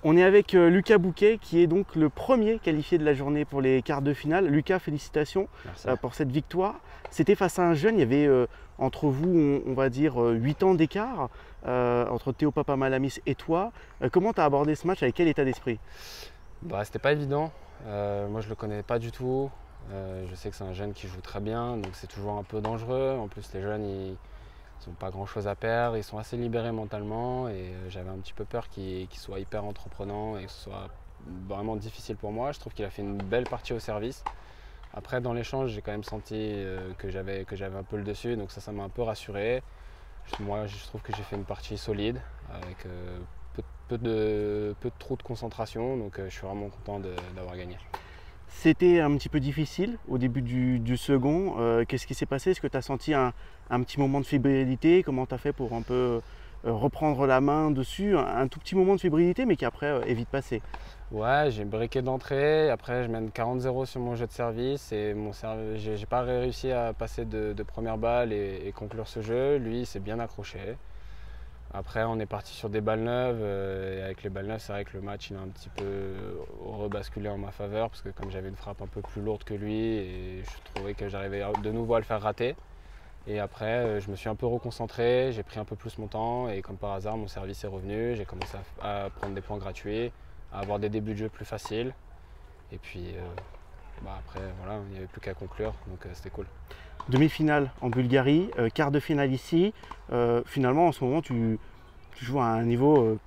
On est avec Lucas Bouquet qui est donc le premier qualifié de la journée pour les quarts de finale. Lucas, félicitations pour cette victoire. C'était face à un jeune, il y avait entre vous, on va dire, 8 ans d'écart entre Théo Papamalamis et toi. Comment tu as abordé ce match, avec quel état d'esprit? C'était pas évident. Moi, je le connais pas du tout. Je sais que c'est un jeune qui joue très bien, donc c'est toujours un peu dangereux. En plus, les jeunes, ils n'ont pas grand chose à perdre, ils sont assez libérés mentalement et j'avais un petit peu peur qu'il soit hyper entreprenant et que ce soit vraiment difficile pour moi. Je trouve qu'il a fait une belle partie au service. Après, dans l'échange, j'ai quand même senti que j'avais un peu le dessus, donc ça m'a un peu rassuré. Moi, je trouve que j'ai fait une partie solide avec peu de trous de concentration, donc je suis vraiment content d'avoir gagné. C'était un petit peu difficile au début du second. Qu'est-ce qui s'est passé? Est-ce que tu as senti un petit moment de fébrilité? Comment tu as fait pour un peu reprendre la main dessus? Un tout petit moment de fébrilité, mais qui après est vite passé. Ouais, j'ai briqué d'entrée. Après, je mène 40-0 sur mon jeu de service et j'ai pas réussi à passer de première balle et conclure ce jeu. Lui, il s'est bien accroché. Après, on est parti sur des balles neuves et avec les balles neuves, c'est vrai que le match il a un petit peu rebasculé en ma faveur parce que comme j'avais une frappe un peu plus lourde que lui et je trouvais que j'arrivais de nouveau à le faire rater. Et après, je me suis un peu reconcentré, j'ai pris un peu plus mon temps et comme par hasard, mon service est revenu. J'ai commencé à prendre des points gratuits, à avoir des débuts de jeu plus faciles. Et puis après, voilà, il n'y avait plus qu'à conclure, donc c'était cool. Demi-finale en Bulgarie, quart de finale ici. Finalement, en ce moment, tu joues à un niveau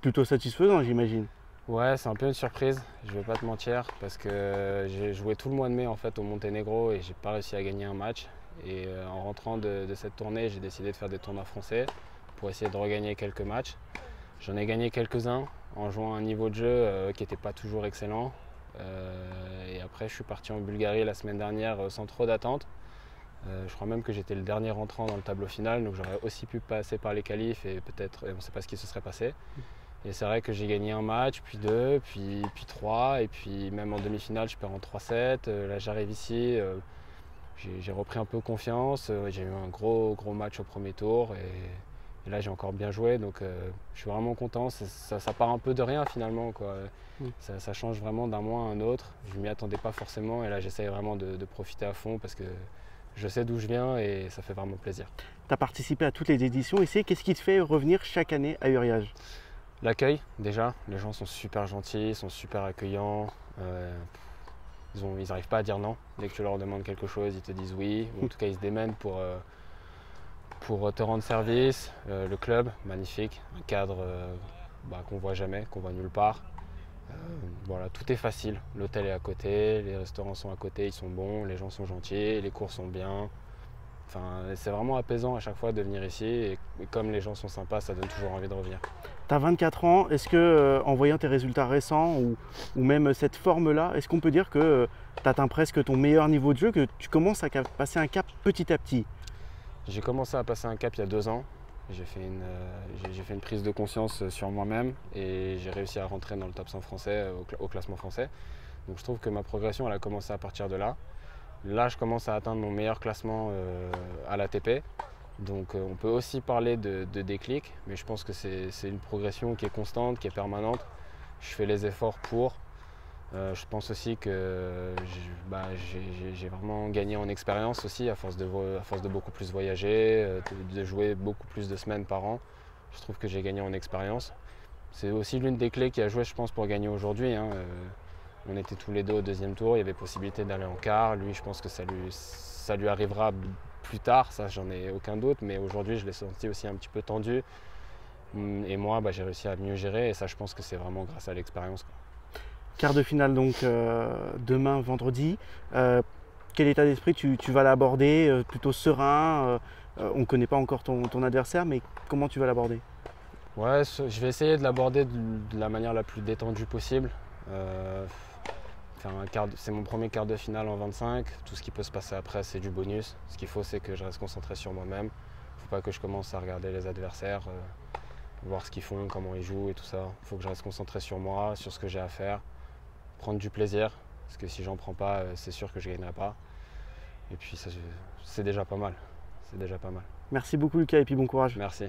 plutôt satisfaisant, j'imagine. Ouais, c'est un peu une surprise, je vais pas te mentir, parce que j'ai joué tout le mois de mai en fait au Monténégro et j'ai pas réussi à gagner un match. Et en rentrant de cette tournée, j'ai décidé de faire des tournois français pour essayer de regagner quelques matchs. J'en ai gagné quelques-uns en jouant à un niveau de jeu qui n'était pas toujours excellent. Et après, je suis parti en Bulgarie la semaine dernière sans trop d'attente. Je crois même que j'étais le dernier rentrant dans le tableau final, donc j'aurais aussi pu passer par les qualifs et peut-être, on ne sait pas ce qui se serait passé. Et c'est vrai que j'ai gagné un match, puis deux, puis trois, et puis même en demi-finale, je perds en 3-7. Là, j'arrive ici, j'ai repris un peu confiance. J'ai eu un gros match au premier tour, et là, j'ai encore bien joué, donc je suis vraiment content. Ça part un peu de rien finalement, quoi. Ça change vraiment d'un mois à un autre. Je ne m'y attendais pas forcément, et là, j'essaye vraiment de profiter à fond parce que je sais d'où je viens et ça fait vraiment plaisir. Tu as participé à toutes les éditions ici. Qu'est-ce qui te fait revenir chaque année à Uriage? L'accueil, déjà. Les gens sont super gentils, sont super accueillants. Ils n'arrivent pas à dire non. Dès que tu leur demandes quelque chose, ils te disent oui. Ou en tout cas, ils se démènent pour te rendre service. Le club, magnifique. Un cadre qu'on voit jamais, qu'on voit nulle part. Voilà, tout est facile. L'hôtel est à côté, les restaurants sont à côté, ils sont bons, les gens sont gentils, les cours sont bien. Enfin, c'est vraiment apaisant à chaque fois de venir ici et comme les gens sont sympas, ça donne toujours envie de revenir. Tu as 24 ans, est-ce que en voyant tes résultats récents ou même cette forme-là, est-ce qu'on peut dire que tu atteins presque ton meilleur niveau de jeu, que tu commences à passer un cap petit à petit? J'ai commencé à passer un cap il y a 2 ans. J'ai fait une prise de conscience sur moi-même et j'ai réussi à rentrer dans le top 100 français, au classement français. Donc je trouve que ma progression elle a commencé à partir de là. Là, je commence à atteindre mon meilleur classement à l'ATP. Donc on peut aussi parler de déclic, mais je pense que c'est une progression qui est constante, qui est permanente. Je fais les efforts pour. Je pense aussi que j'ai vraiment gagné en expérience aussi à force de beaucoup plus voyager, de jouer beaucoup plus de semaines par an. Je trouve que j'ai gagné en expérience. C'est aussi l'une des clés qui a joué, je pense, pour gagner aujourd'hui. On était tous les deux au deuxième tour, il y avait possibilité d'aller en quart. Lui, je pense que ça lui arrivera plus tard, ça j'en ai aucun doute, mais aujourd'hui je l'ai senti aussi un petit peu tendu. Et moi, j'ai réussi à mieux gérer et ça, je pense que c'est vraiment grâce à l'expérience. Quart de finale donc demain, vendredi. Quel état d'esprit tu vas l'aborder? Plutôt serein? On ne connaît pas encore ton adversaire, mais comment tu vas l'aborder? Ouais, je vais essayer de l'aborder de la manière la plus détendue possible. C'est mon premier quart de finale en 25. Tout ce qui peut se passer après, c'est du bonus. Ce qu'il faut, c'est que je reste concentré sur moi-même. Il ne faut pas que je commence à regarder les adversaires, voir ce qu'ils font, comment ils jouent et tout ça. Il faut que je reste concentré sur moi, sur ce que j'ai à faire. Prendre du plaisir, parce que si j'en prends pas, c'est sûr que je ne gagnerai pas. Et puis c'est déjà pas mal. C'est déjà pas mal. Merci beaucoup Lucas et puis bon courage. Merci.